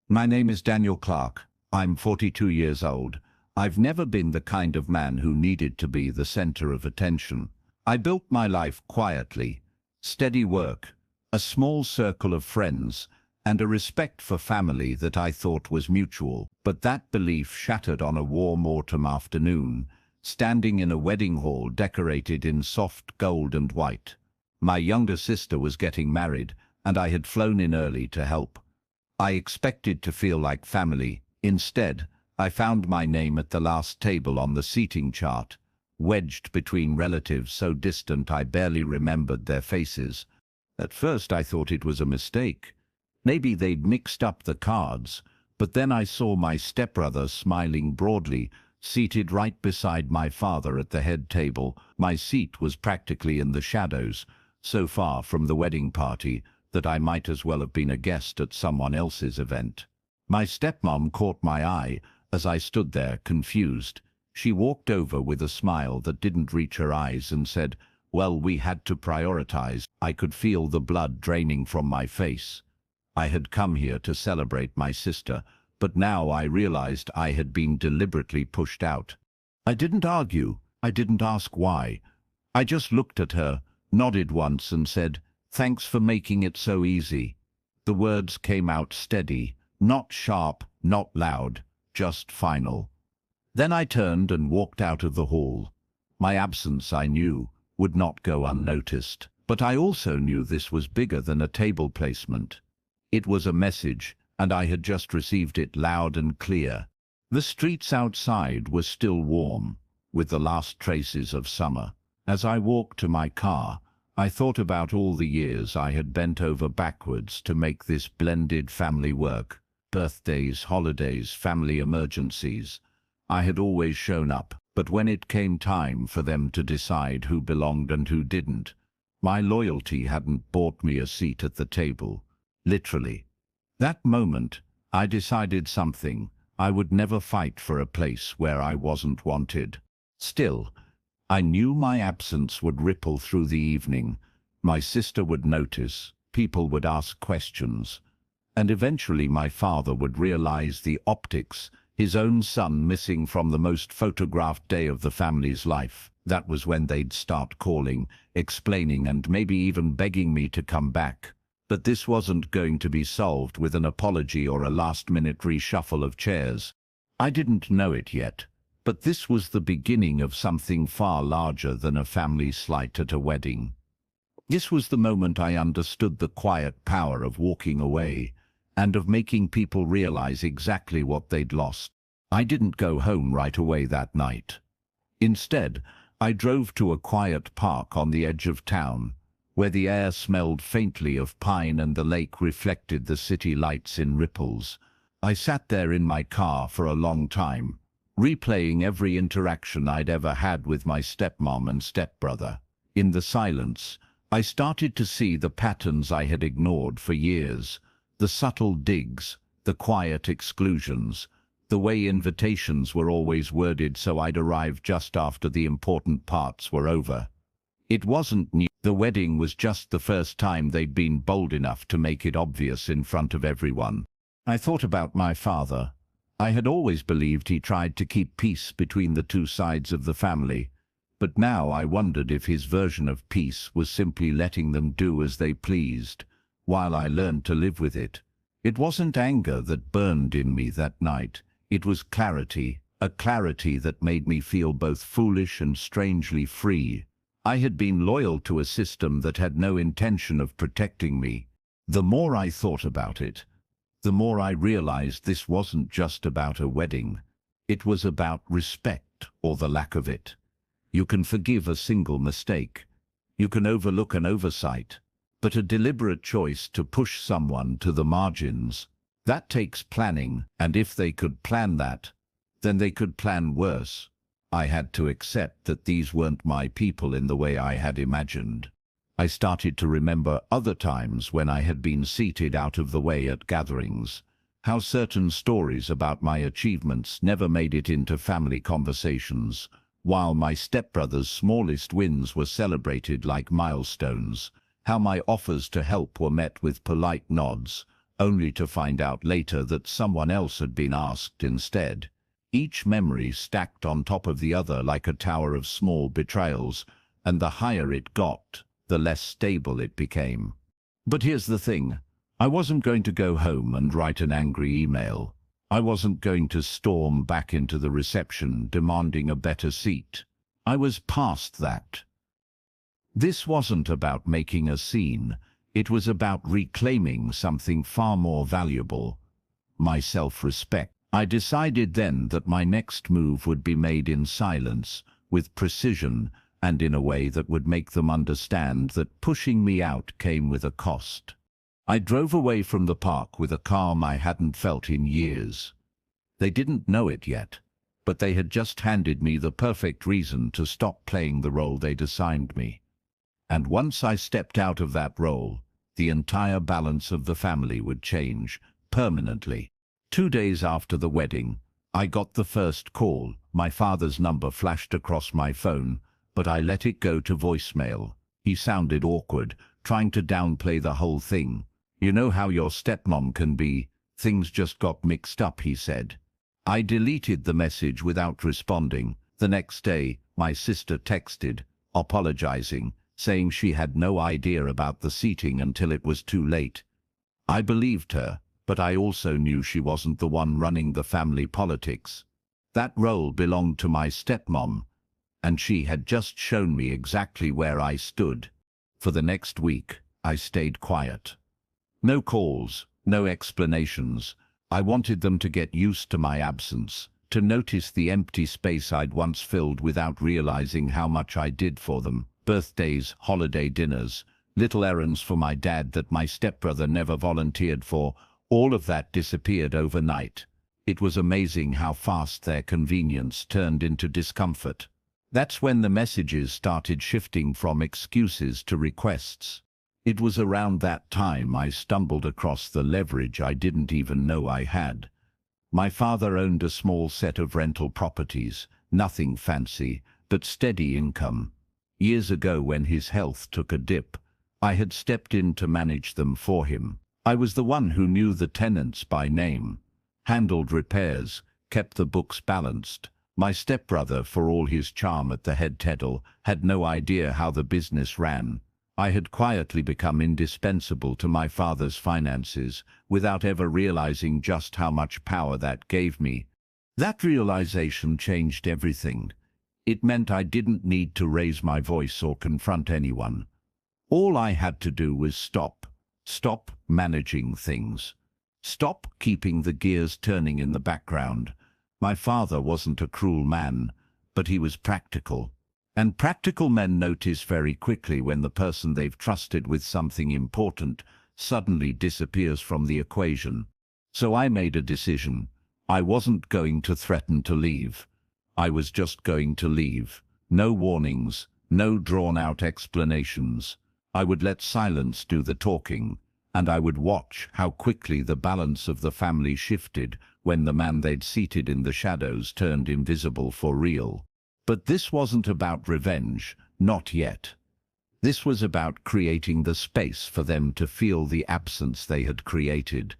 My name is Daniel Clark. I'm 42 years old. I've never been the kind of man who needed to be the center of attention. I built my life quietly, steady work, a small circle of friends, and a respect for family that I thought was mutual. But that belief shattered on a warm autumn afternoon, standing in a wedding hall decorated in soft gold and white. My younger sister was getting married, and I had flown in early to help. I expected to feel like family. Instead, I found my name at the last table on the seating chart, wedged between relatives so distant I barely remembered their faces. At first I thought it was a mistake. Maybe they'd mixed up the cards, but then I saw my stepbrother smiling broadly, seated right beside my father at the head table. My seat was practically in the shadows, so far from the wedding party that I might as well have been a guest at someone else's event. My stepmom caught my eye as I stood there confused. She walked over with a smile that didn't reach her eyes and said, "Well, we had to prioritize." I could feel the blood draining from my face. I had come here to celebrate my sister, but now I realized I had been deliberately pushed out. I didn't argue. I didn't ask why. I just looked at her, nodded once and said, "Thanks for making it so easy." The words came out steady, not sharp, not loud, just final. Then I turned and walked out of the hall. My absence, I knew, would not go unnoticed. But I also knew this was bigger than a table placement. It was a message, and I had just received it loud and clear. The streets outside were still warm, with the last traces of summer. As I walked to my car, I thought about all the years I had bent over backwards to make this blended family work. Birthdays, holidays, family emergencies. I had always shown up, but when it came time for them to decide who belonged and who didn't, my loyalty hadn't bought me a seat at the table. Literally. That moment, I decided something. I would never fight for a place where I wasn't wanted. Still, I knew my absence would ripple through the evening. My sister would notice, people would ask questions, and eventually my father would realize the optics, his own son missing from the most photographed day of the family's life. That was when they'd start calling, explaining, and maybe even begging me to come back. But this wasn't going to be solved with an apology or a last-minute reshuffle of chairs. I didn't know it yet, but this was the beginning of something far larger than a family slight at a wedding. This was the moment I understood the quiet power of walking away, and of making people realize exactly what they'd lost. I didn't go home right away that night. Instead, I drove to a quiet park on the edge of town, where the air smelled faintly of pine and the lake reflected the city lights in ripples. I sat there in my car for a long time, replaying every interaction I'd ever had with my stepmom and stepbrother. In the silence, I started to see the patterns I had ignored for years, the subtle digs, the quiet exclusions, the way invitations were always worded so I'd arrive just after the important parts were over. It wasn't new. The wedding was just the first time they'd been bold enough to make it obvious in front of everyone. I thought about my father. I had always believed he tried to keep peace between the two sides of the family, but now I wondered if his version of peace was simply letting them do as they pleased, while I learned to live with it. It wasn't anger that burned in me that night. It was clarity, a clarity that made me feel both foolish and strangely free. I had been loyal to a system that had no intention of protecting me. The more I thought about it, the more I realized this wasn't just about a wedding. It was about respect, or the lack of it. You can forgive a single mistake. You can overlook an oversight. But a deliberate choice to push someone to the margins, that takes planning, and if they could plan that, then they could plan worse. I had to accept that these weren't my people in the way I had imagined. I started to remember other times when I had been seated out of the way at gatherings, how certain stories about my achievements never made it into family conversations, while my stepbrother's smallest wins were celebrated like milestones, how my offers to help were met with polite nods, only to find out later that someone else had been asked instead. Each memory stacked on top of the other like a tower of small betrayals, and the higher it got, the less stable it became. But here's the thing. I wasn't going to go home and write an angry email. I wasn't going to storm back into the reception demanding a better seat. I was past that. This wasn't about making a scene. It was about reclaiming something far more valuable: my self-respect. I decided then that my next move would be made in silence, with precision, and in a way that would make them understand that pushing me out came with a cost. I drove away from the park with a calm I hadn't felt in years. They didn't know it yet, but they had just handed me the perfect reason to stop playing the role they'd assigned me. And once I stepped out of that role, the entire balance of the family would change, permanently. 2 days after the wedding, I got the first call. My father's number flashed across my phone, but I let it go to voicemail. He sounded awkward, trying to downplay the whole thing. "You know how your stepmom can be. Things just got mixed up," he said. I deleted the message without responding. The next day, my sister texted, apologizing, saying she had no idea about the seating until it was too late. I believed her, but I also knew she wasn't the one running the family politics. That role belonged to my stepmom, and she had just shown me exactly where I stood. For the next week, I stayed quiet. No calls, no explanations. I wanted them to get used to my absence, to notice the empty space I'd once filled without realizing how much I did for them. Birthdays, holiday dinners, little errands for my dad that my stepbrother never volunteered for, all of that disappeared overnight. It was amazing how fast their convenience turned into discomfort. That's when the messages started shifting from excuses to requests. It was around that time I stumbled across the leverage I didn't even know I had. My father owned a small set of rental properties, nothing fancy, but steady income. Years ago, when his health took a dip, I had stepped in to manage them for him. I was the one who knew the tenants by name, handled repairs, kept the books balanced. My stepbrother, for all his charm at the head table, had no idea how the business ran. I had quietly become indispensable to my father's finances, without ever realizing just how much power that gave me. That realization changed everything. It meant I didn't need to raise my voice or confront anyone. All I had to do was stop managing things. Stop keeping the gears turning in the background. My father wasn't a cruel man, but he was practical. And practical men notice very quickly when the person they've trusted with something important suddenly disappears from the equation. So I made a decision. I wasn't going to threaten to leave. I was just going to leave. No warnings, no drawn-out explanations. I would let silence do the talking, and I would watch how quickly the balance of the family shifted when the man they'd seated in the shadows turned invisible for real. But this wasn't about revenge, not yet. This was about creating the space for them to feel the absence they had created.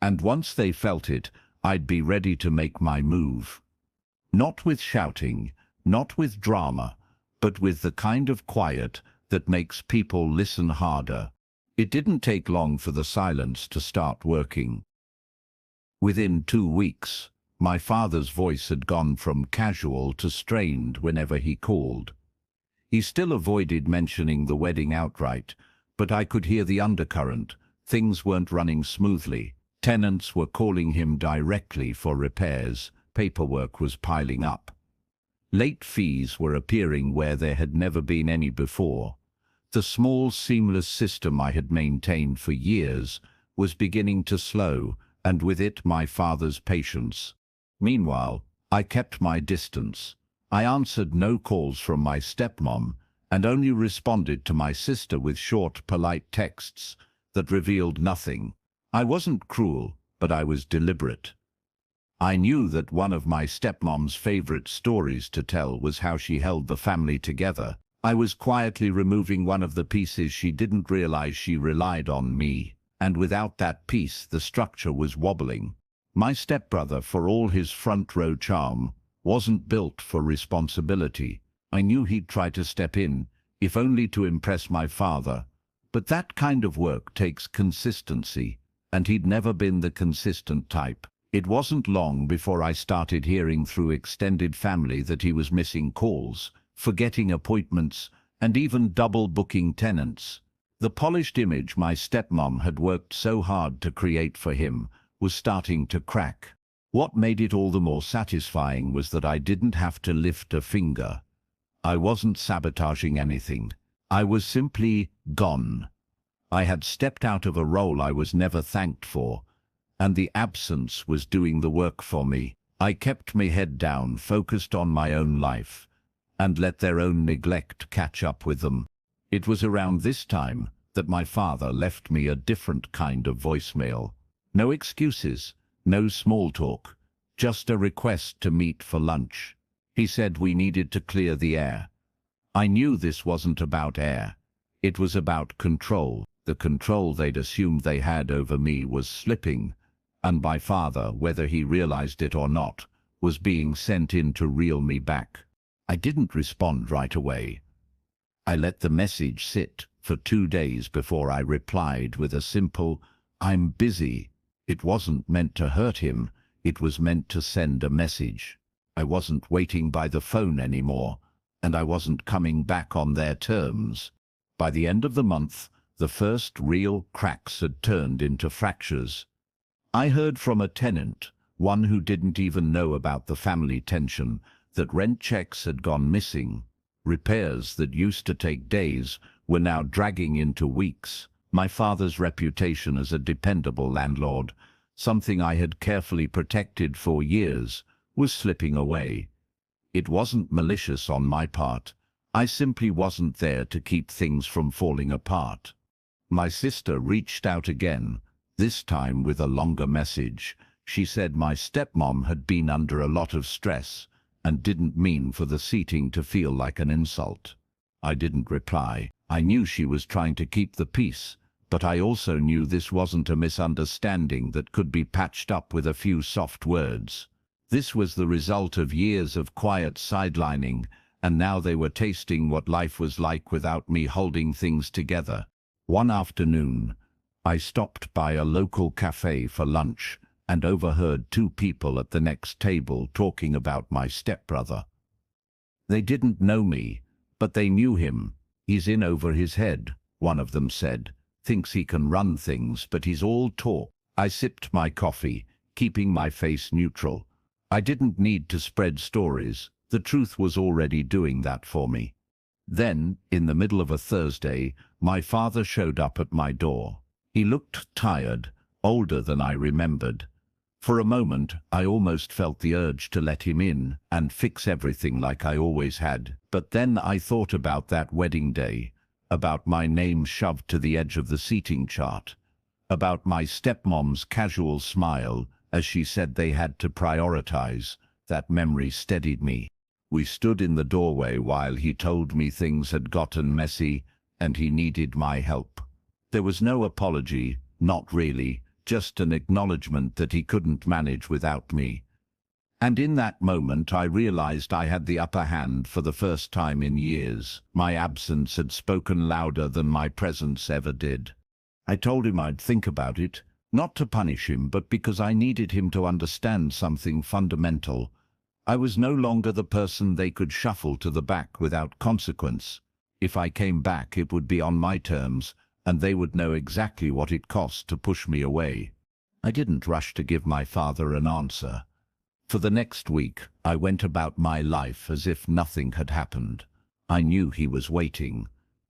And once they felt it, I'd be ready to make my move. Not with shouting, not with drama, but with the kind of quiet that makes people listen harder. It didn't take long for the silence to start working. Within 2 weeks, my father's voice had gone from casual to strained whenever he called. He still avoided mentioning the wedding outright, but I could hear the undercurrent. Things weren't running smoothly. Tenants were calling him directly for repairs. Paperwork was piling up. Late fees were appearing where there had never been any before. The small, seamless system I had maintained for years was beginning to slow, and with it my father's patience. Meanwhile, I kept my distance. I answered no calls from my stepmom and only responded to my sister with short, polite texts that revealed nothing. I wasn't cruel, but I was deliberate. I knew that one of my stepmom's favorite stories to tell was how she held the family together. I was quietly removing one of the pieces she didn't realize she relied on me. and without that piece the structure was wobbling. My stepbrother, for all his front-row charm, wasn't built for responsibility. I knew he'd try to step in, if only to impress my father, but that kind of work takes consistency, and he'd never been the consistent type. It wasn't long before I started hearing through extended family that he was missing calls, forgetting appointments, and even double-booking tenants. The polished image my stepmom had worked so hard to create for him was starting to crack. What made it all the more satisfying was that I didn't have to lift a finger. I wasn't sabotaging anything. I was simply gone. I had stepped out of a role I was never thanked for, and the absence was doing the work for me. I kept my head down, focused on my own life, and let their own neglect catch up with them. It was around this time that my father left me a different kind of voicemail. No excuses, no small talk, just a request to meet for lunch. He said we needed to clear the air. I knew this wasn't about air. It was about control. The control they'd assumed they had over me was slipping, and my father, whether he realized it or not, was being sent in to reel me back. I didn't respond right away. I let the message sit for 2 days before I replied with a simple, "I'm busy." It wasn't meant to hurt him, it was meant to send a message. I wasn't waiting by the phone anymore, and I wasn't coming back on their terms. By the end of the month, the first real cracks had turned into fractures. I heard from a tenant, one who didn't even know about the family tension, that rent checks had gone missing. Repairs that used to take days were now dragging into weeks. My father's reputation as a dependable landlord, something I had carefully protected for years, was slipping away. It wasn't malicious on my part. I simply wasn't there to keep things from falling apart. My sister reached out again, this time with a longer message. She said my stepmom had been under a lot of stress and didn't mean for the seating to feel like an insult. I didn't reply. I knew she was trying to keep the peace, but I also knew this wasn't a misunderstanding that could be patched up with a few soft words. This was the result of years of quiet sidelining, and now they were tasting what life was like without me holding things together. One afternoon, I stopped by a local cafe for lunch and overheard 2 people at the next table talking about my stepbrother. They didn't know me, but they knew him. "He's in over his head," one of them said. "Thinks he can run things, but he's all talk." I sipped my coffee, keeping my face neutral. I didn't need to spread stories. The truth was already doing that for me. Then, in the middle of a Thursday, my father showed up at my door. He looked tired, older than I remembered. For a moment, I almost felt the urge to let him in and fix everything like I always had. But then I thought about that wedding day, about my name shoved to the edge of the seating chart, about my stepmom's casual smile as she said they had to prioritize. That memory steadied me. We stood in the doorway while he told me things had gotten messy and he needed my help. There was no apology, not really, just an acknowledgement that he couldn't manage without me. And in that moment I realized I had the upper hand for the first time in years. My absence had spoken louder than my presence ever did. I told him I'd think about it, not to punish him, but because I needed him to understand something fundamental. I was no longer the person they could shuffle to the back without consequence. If I came back, it would be on my terms, and they would know exactly what it cost to push me away. I didn't rush to give my father an answer. For the next week, I went about my life as if nothing had happened. I knew he was waiting,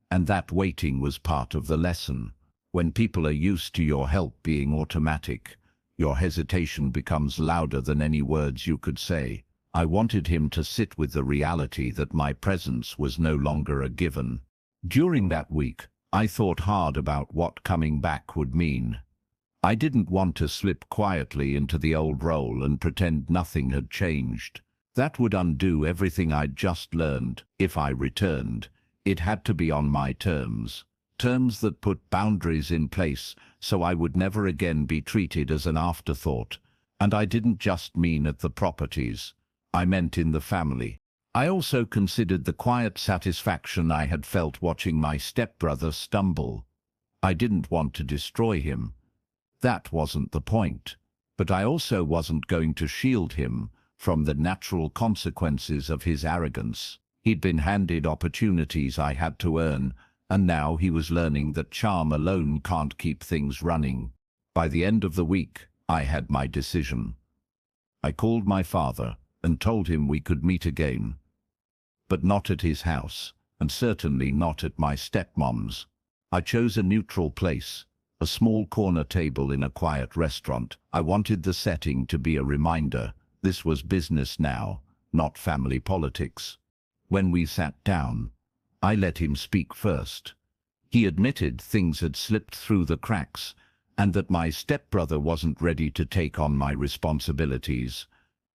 and that waiting was part of the lesson. When people are used to your help being automatic, your hesitation becomes louder than any words you could say. I wanted him to sit with the reality that my presence was no longer a given. During that week, I thought hard about what coming back would mean. I didn't want to slip quietly into the old role and pretend nothing had changed. That would undo everything I'd just learned. If I returned, it had to be on my terms. terms that put boundaries in place so I would never again be treated as an afterthought. And I didn't just mean at the properties. I meant in the family. I also considered the quiet satisfaction I had felt watching my stepbrother stumble. I didn't want to destroy him. That wasn't the point. But I also wasn't going to shield him from the natural consequences of his arrogance. He'd been handed opportunities I had to earn, and now he was learning that charm alone can't keep things running. By the end of the week, I had my decision. I called my father and told him we could meet again. But not at his house, and certainly not at my stepmom's. I chose a neutral place, a small corner table in a quiet restaurant. I wanted the setting to be a reminder. This was business now, not family politics. When we sat down, I let him speak first. He admitted things had slipped through the cracks, and that my stepbrother wasn't ready to take on my responsibilities.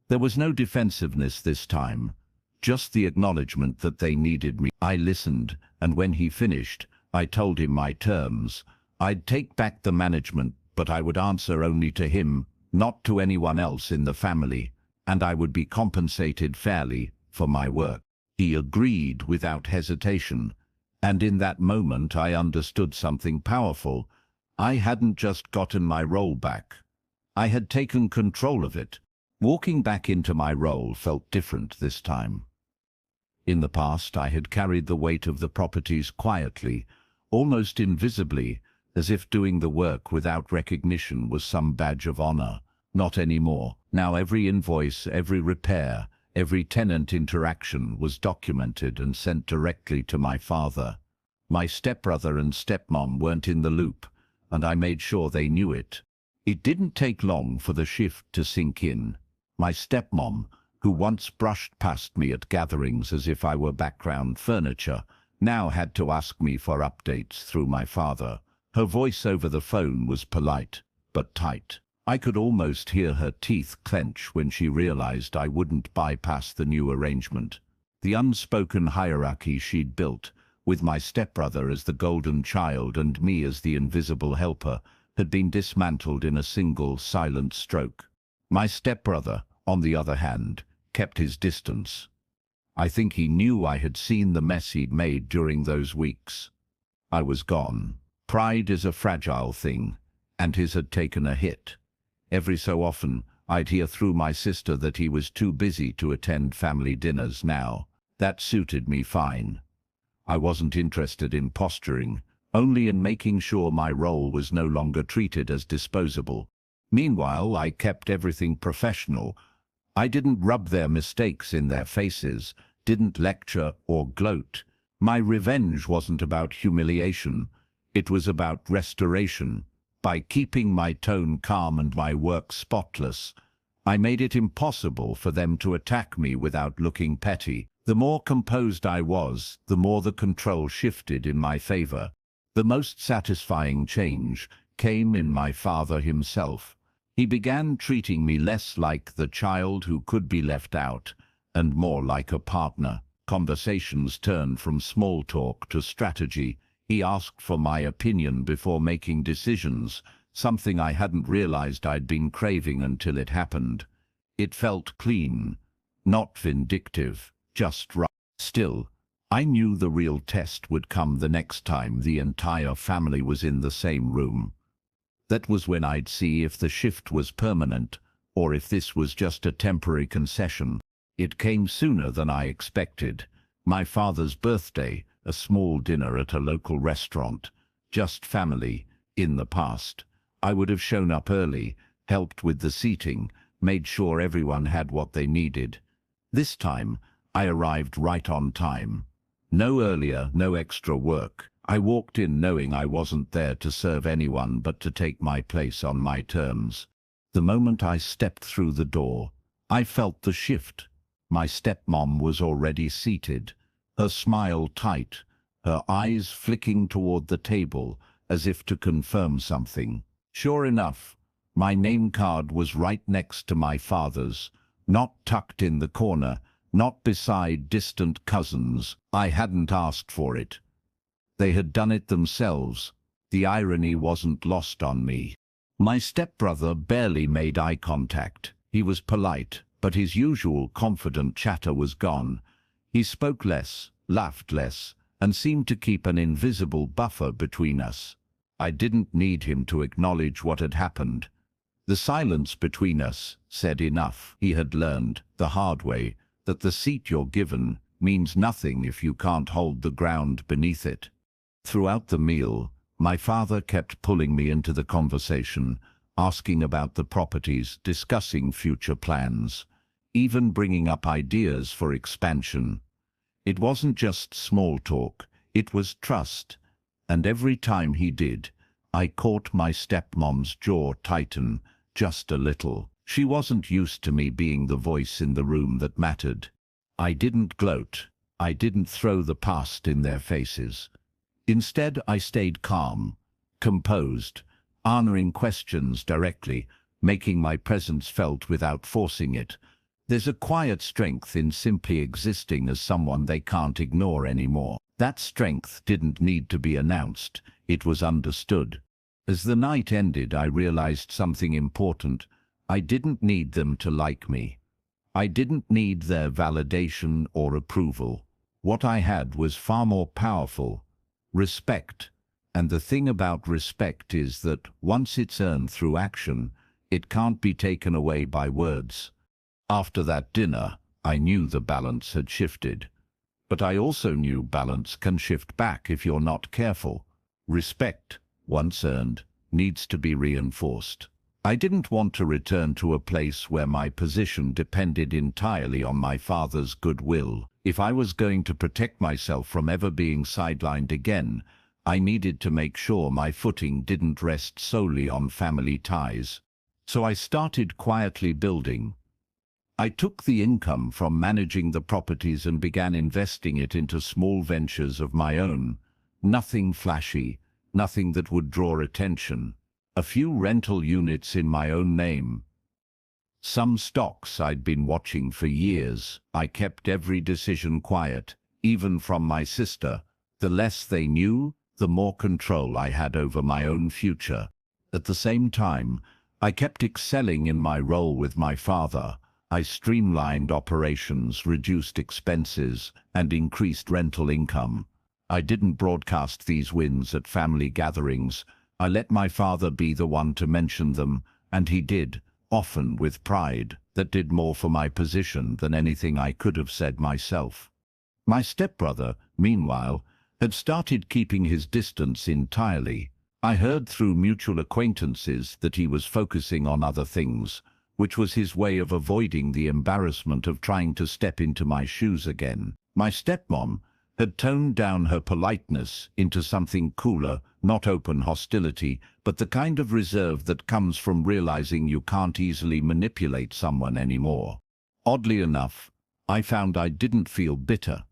There was no defensiveness this time, just the acknowledgement that they needed me. I listened, and when he finished, I told him my terms. I'd take back the management, but I would answer only to him, not to anyone else in the family, and I would be compensated fairly for my work. He agreed without hesitation, and in that moment I understood something powerful. I hadn't just gotten my role back. I had taken control of it. Walking back into my role felt different this time. In the past, I had carried the weight of the properties quietly, almost invisibly, as if doing the work without recognition was some badge of honor. Not anymore. Now every invoice, every repair, every tenant interaction was documented and sent directly to my father. My stepbrother and stepmom weren't in the loop, and I made sure they knew it. It didn't take long for the shift to sink in. My stepmom, who once brushed past me at gatherings as if I were background furniture, now had to ask me for updates through my father. Her voice over the phone was polite, but tight. I could almost hear her teeth clench when she realized I wouldn't bypass the new arrangement. The unspoken hierarchy she'd built, with my stepbrother as the golden child and me as the invisible helper, had been dismantled in a single silent stroke. My stepbrother, on the other hand, kept his distance. I think he knew I had seen the mess he'd made during those weeks. I was gone. Pride is a fragile thing, and his had taken a hit. Every so often, I'd hear through my sister that he was too busy to attend family dinners now. That suited me fine. I wasn't interested in posturing, only in making sure my role was no longer treated as disposable. Meanwhile, I kept everything professional. I didn't rub their mistakes in their faces, didn't lecture or gloat. My revenge wasn't about humiliation. It was about restoration. By keeping my tone calm and my work spotless, I made it impossible for them to attack me without looking petty. The more composed I was, the more the control shifted in my favor. The most satisfying change came in my father himself. He began treating me less like the child who could be left out, and more like a partner. Conversations turned from small talk to strategy. He asked for my opinion before making decisions, something I hadn't realized I'd been craving until it happened. It felt clean, not vindictive, just right. Still, I knew the real test would come the next time the entire family was in the same room. That was when I'd see if the shift was permanent, or if this was just a temporary concession. It came sooner than I expected. My father's birthday, a small dinner at a local restaurant, just family. In the past, I would have shown up early, helped with the seating, made sure everyone had what they needed. This time, I arrived right on time. No earlier, no extra work. I walked in knowing I wasn't there to serve anyone but to take my place on my terms. The moment I stepped through the door, I felt the shift. My stepmom was already seated, her smile tight, her eyes flicking toward the table as if to confirm something. Sure enough, my name card was right next to my father's, not tucked in the corner, not beside distant cousins. I hadn't asked for it. They had done it themselves. The irony wasn't lost on me. My stepbrother barely made eye contact. He was polite, but his usual confident chatter was gone. He spoke less, laughed less, and seemed to keep an invisible buffer between us. I didn't need him to acknowledge what had happened. The silence between us said enough. He had learned, the hard way, that the seat you're given means nothing if you can't hold the ground beneath it. Throughout the meal, my father kept pulling me into the conversation, asking about the properties, discussing future plans, even bringing up ideas for expansion. It wasn't just small talk, it was trust, and every time he did, I caught my stepmom's jaw tighten just a little. She wasn't used to me being the voice in the room that mattered. I didn't gloat. I didn't throw the past in their faces. Instead, I stayed calm, composed, answering questions directly, making my presence felt without forcing it. There's a quiet strength in simply existing as someone they can't ignore anymore. That strength didn't need to be announced. It was understood. As the night ended, I realized something important. I didn't need them to like me. I didn't need their validation or approval. What I had was far more powerful: respect. And the thing about respect is that once it's earned through action, it can't be taken away by words. After that dinner, I knew the balance had shifted. But I also knew balance can shift back if you're not careful. Respect, once earned, needs to be reinforced. I didn't want to return to a place where my position depended entirely on my father's goodwill. If I was going to protect myself from ever being sidelined again, I needed to make sure my footing didn't rest solely on family ties. So I started quietly building. I took the income from managing the properties and began investing it into small ventures of my own. Nothing flashy, nothing that would draw attention. A few rental units in my own name. Some stocks I'd been watching for years. I kept every decision quiet, even from my sister. The less they knew, the more control I had over my own future. At the same time, I kept excelling in my role with my father. I streamlined operations, reduced expenses, and increased rental income. I didn't broadcast these wins at family gatherings. I let my father be the one to mention them, and he did, often with pride, that did more for my position than anything I could have said myself. My stepbrother, meanwhile, had started keeping his distance entirely. I heard through mutual acquaintances that he was focusing on other things, which was his way of avoiding the embarrassment of trying to step into my shoes again. My stepmom had toned down her politeness into something cooler, not open hostility, but the kind of reserve that comes from realizing you can't easily manipulate someone anymore. Oddly enough, I found I didn't feel bitter.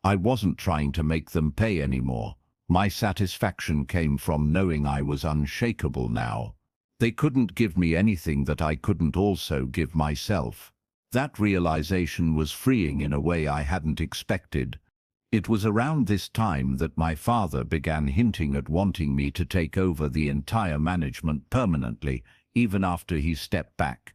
I wasn't trying to make them pay anymore. My satisfaction came from knowing I was unshakable now. They couldn't give me anything that I couldn't also give myself. That realization was freeing in a way I hadn't expected. It was around this time that my father began hinting at wanting me to take over the entire management permanently, even after he stepped back.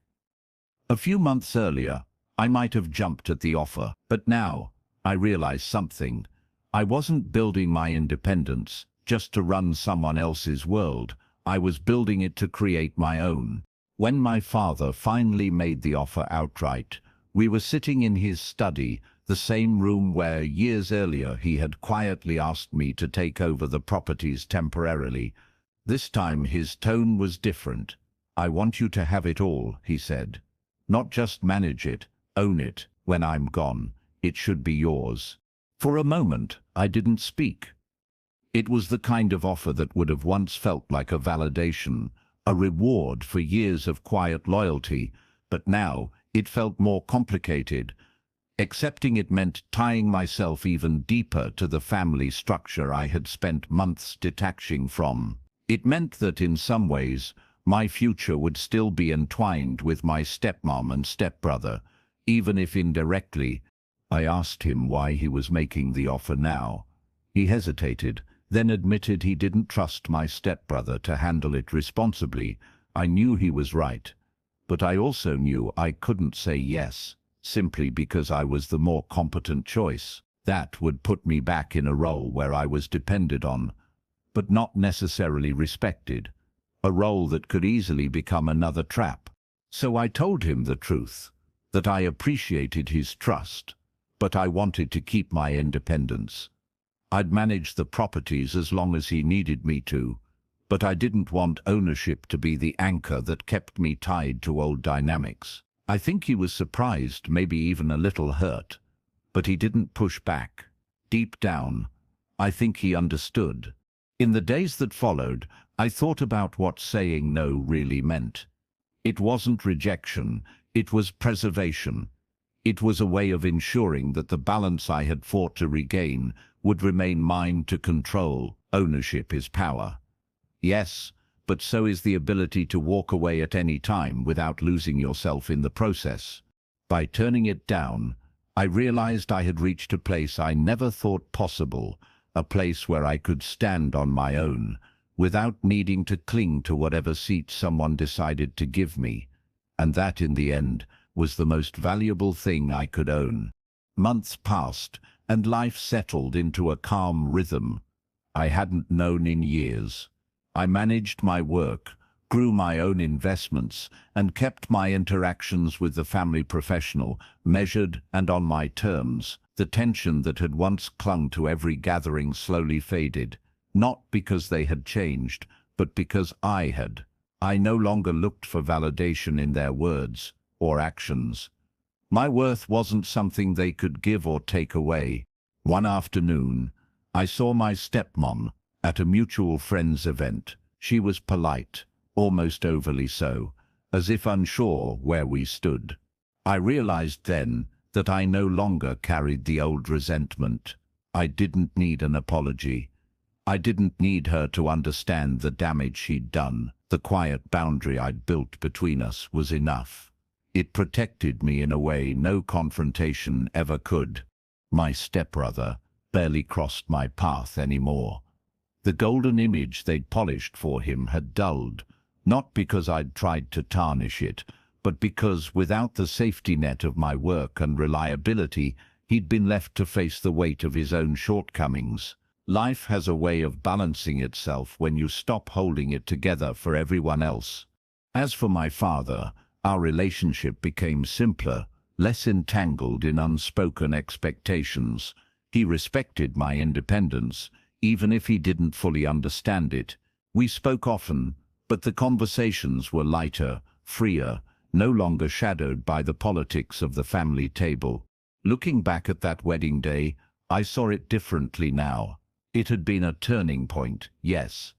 A few months earlier, I might have jumped at the offer, but now I realized something. I wasn't building my independence just to run someone else's world. I was building it to create my own. When my father finally made the offer outright, we were sitting in his study, the same room where years earlier he had quietly asked me to take over the properties temporarily. This time his tone was different. "I want you to have it all," he said. "Not just manage it, own it. When I'm gone, it should be yours." For a moment, I didn't speak. It was the kind of offer that would have once felt like a validation, a reward for years of quiet loyalty, but now it felt more complicated. Accepting it meant tying myself even deeper to the family structure I had spent months detaching from. It meant that in some ways, my future would still be entwined with my stepmom and stepbrother, even if indirectly. I asked him why he was making the offer now. He hesitated, then admitted he didn't trust my stepbrother to handle it responsibly. I knew he was right, but I also knew I couldn't say yes, simply because I was the more competent choice. That would put me back in a role where I was depended on, but not necessarily respected, a role that could easily become another trap. So I told him the truth, that I appreciated his trust, but I wanted to keep my independence. I'd manage the properties as long as he needed me to, but I didn't want ownership to be the anchor that kept me tied to old dynamics. I think he was surprised, maybe even a little hurt, but he didn't push back. Deep down, I think he understood. In the days that followed, I thought about what saying no really meant. It wasn't rejection, it was preservation. It was a way of ensuring that the balance I had fought to regain would remain mine to control. Ownership is power. Yes, but so is the ability to walk away at any time without losing yourself in the process. By turning it down, I realized I had reached a place I never thought possible, a place where I could stand on my own, without needing to cling to whatever seat someone decided to give me. And that, in the end, was the most valuable thing I could own. Months passed, and life settled into a calm rhythm I hadn't known in years. I managed my work, grew my own investments, and kept my interactions with the family professional, measured and on my terms. The tension that had once clung to every gathering slowly faded, not because they had changed, but because I had. I no longer looked for validation in their words or actions. My worth wasn't something they could give or take away. One afternoon, I saw my stepmom at a mutual friend's event. She was polite, almost overly so, as if unsure where we stood. I realized then that I no longer carried the old resentment. I didn't need an apology. I didn't need her to understand the damage she'd done. The quiet boundary I'd built between us was enough. It protected me in a way no confrontation ever could. My stepbrother barely crossed my path anymore. The golden image they'd polished for him had dulled, not because I'd tried to tarnish it, but because without the safety net of my work and reliability, he'd been left to face the weight of his own shortcomings. Life has a way of balancing itself when you stop holding it together for everyone else. As for my father, our relationship became simpler, less entangled in unspoken expectations. He respected my independence, even if he didn't fully understand it. We spoke often, but the conversations were lighter, freer, no longer shadowed by the politics of the family table. Looking back at that wedding day, I saw it differently now. It had been a turning point, yes,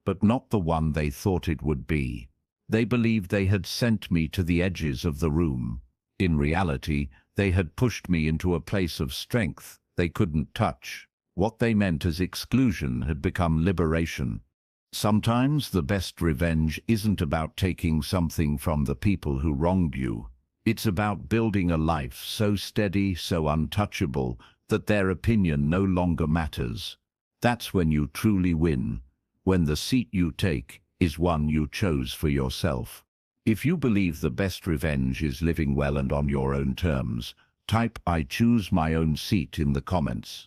but not the one they thought it would be. They believed they had sent me to the edges of the room. In reality, they had pushed me into a place of strength they couldn't touch. What they meant as exclusion had become liberation. Sometimes the best revenge isn't about taking something from the people who wronged you. It's about building a life so steady, so untouchable, that their opinion no longer matters. That's when you truly win, when the seat you take is one you chose for yourself. If you believe the best revenge is living well and on your own terms, type "I choose my own seat" in the comments.